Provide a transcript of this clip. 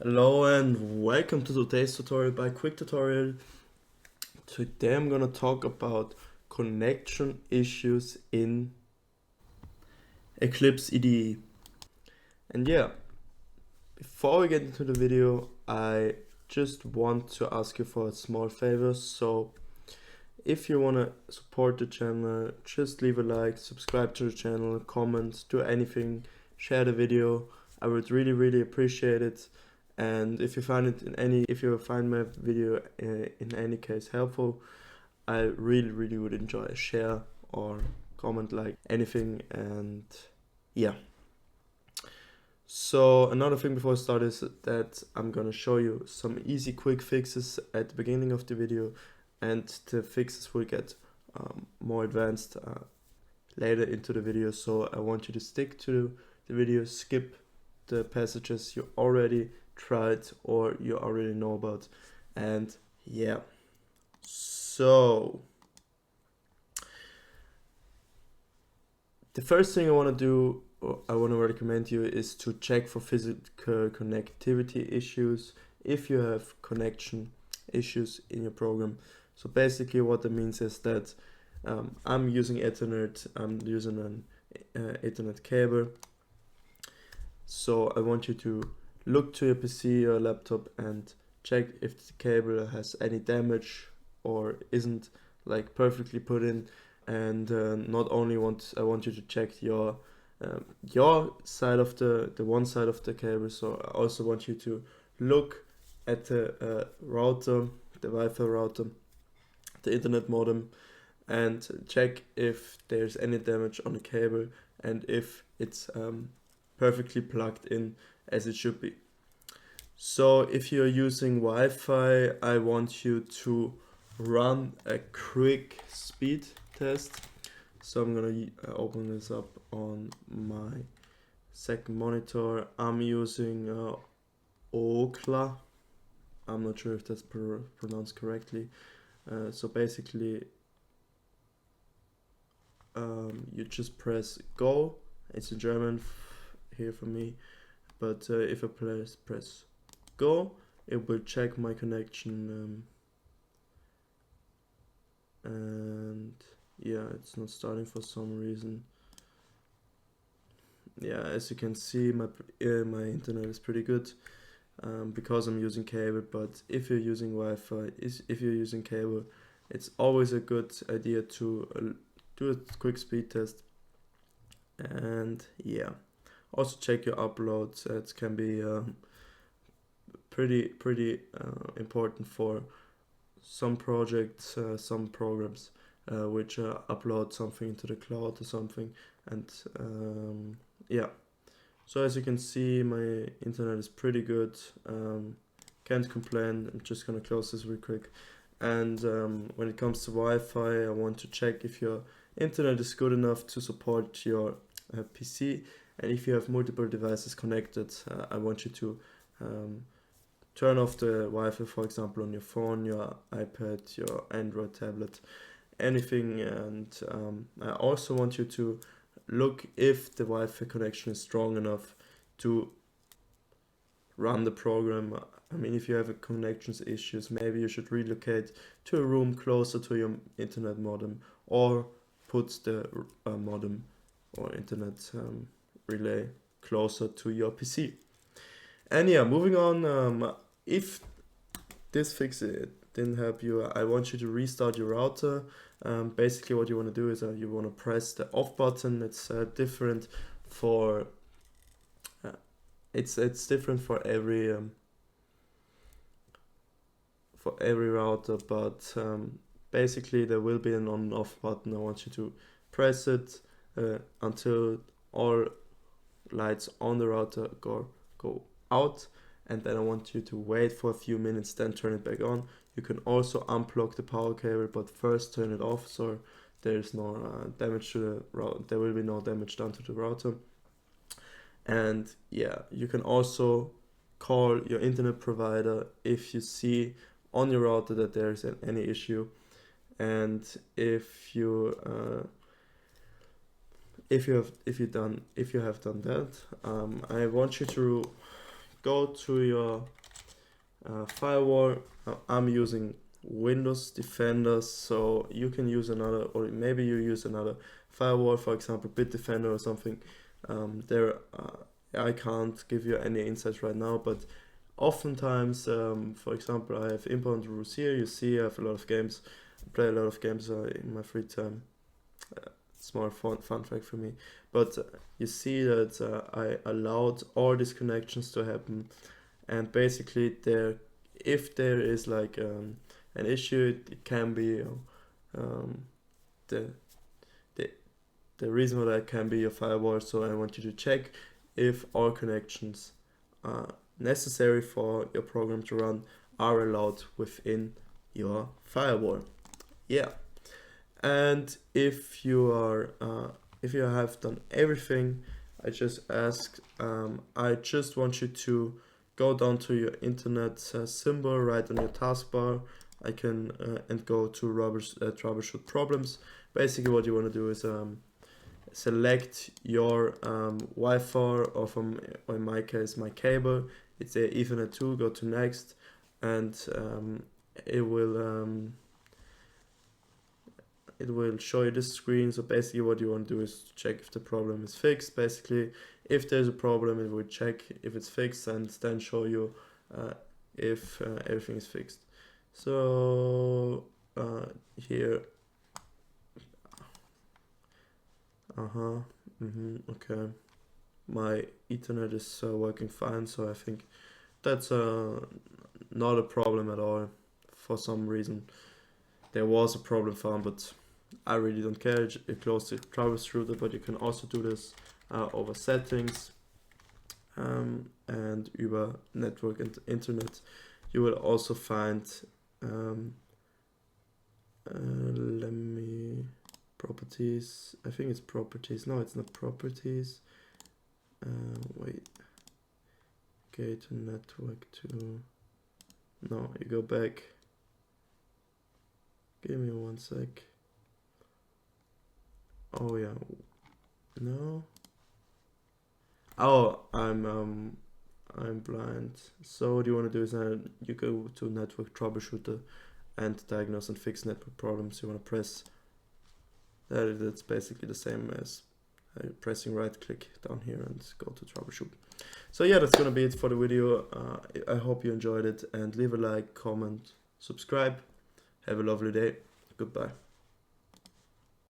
Hello and welcome to today's tutorial by Quick Tutorial. Today I'm gonna talk about connection issues in Eclipse IDE. And yeah, before we get into the video, I just want to ask you for a small favor. So if you wanna support the channel, just leave a like, subscribe to the channel, comment, do anything, share the video. I would really appreciate it. And if you find my video in any case helpful, I really would enjoy a share or comment, like anything. And yeah, so another thing before I start is that I'm gonna show you some easy quick fixes at the beginning of the video, and the fixes will get more advanced later into the video. So I want you to stick to the video, skip the passages you already tried or you already know about. And yeah, so the first thing I want to do, or I want to recommend you, is to check for physical connectivity issues if you have connection issues in your program. So basically what that means is that I'm using Ethernet, I'm using an Ethernet cable. So I want you to look to your PC or laptop and check if the cable has any damage or isn't like perfectly put in. And not only I want you to check your side of the one side of the cable. So I also want you to look at the router, the Wi-Fi router, the internet modem, and check if there's any damage on the cable and if it's perfectly plugged in as it should be. So if you're using Wi-Fi, I want you to run a quick speed test. So I'm gonna open this up on my second monitor. I'm using Okla. I'm not sure if that's pronounced correctly. So basically, you just press go. It's in German here for me, but if I press go, it will check my connection, and yeah, it's not starting for some reason. Yeah, as you can see, my internet is pretty good because I'm using cable. But if you're using Wi-Fi, if you're using cable, it's always a good idea to do a quick speed test. And yeah, also check your uploads. It can be pretty important for some projects, some programs which upload something into the cloud or something. And yeah, so as you can see, my internet is pretty good. Can't complain. I'm just gonna close this real quick. And when it comes to Wi-Fi, I want to check if your internet is good enough to support your PC. And if you have multiple devices connected, I want you to turn off the Wi-Fi, for example, on your phone, your iPad, your Android tablet, anything. And I also want you to look if the Wi-Fi connection is strong enough to run the program. I mean, if you have connections issues, maybe you should relocate to a room closer to your internet modem, or put the modem or internet relay closer to your PC. And yeah, moving on, if this fix didn't help you, I want you to restart your router. Basically what you want to do is you want to press the off button. It's different for it's different for every router, but basically there will be an on and off button. I want you to press it until all lights on the router go out, and then I want you to wait for a few minutes, then turn it back on. You can also unplug the power cable, but first turn it off so there's no damage to the router. There will be no damage done to the router. And yeah, you can also call your internet provider if you see on your router that there's any issue. And if you have done that, I want you to go to your firewall. I'm using Windows Defender, so you can use another, or maybe you use another firewall, for example Bitdefender or something. I can't give you any insights right now, but oftentimes, for example, I have inbound rules here. You see I have a lot of games. I play a lot of games in my free time. Small fun fact for me. But you see that I allowed all these connections to happen, and basically if there is like an issue, it can be the reason for that can be your firewall. So I want you to check if all connections necessary for your program to run are allowed within your firewall. Yeah. And if you have done everything I just asked, I just want you to go down to your internet symbol right on your taskbar. And go to troubleshoot problems. Basically, what you want to do is select your Wi-Fi, or in my case, my cable. It's a Ethernet 2. Go to next, and it will show you this screen. So basically what you want to do is check if the problem is fixed. Basically, if there's a problem, it will check if it's fixed and then show you if everything is fixed. So here, okay, my Ethernet is working fine, so I think that's not a problem at all. For some reason there was a problem found, but I really don't care. You close the troubleshooter, but you can also do this over settings and über network and internet. You will also find properties. I think it's properties. No, it's not properties. Wait. Okay, to network to. No, you go back. Give me 1 sec. Oh yeah. No. Oh, I'm blind. So what you want to do is you go to network troubleshooter and diagnose and fix network problems. You want to press that. That's basically the same as pressing right click down here and go to troubleshoot. So yeah, that's gonna be it for the video. I hope you enjoyed it, and leave a like, comment, subscribe. Have a lovely day. Goodbye.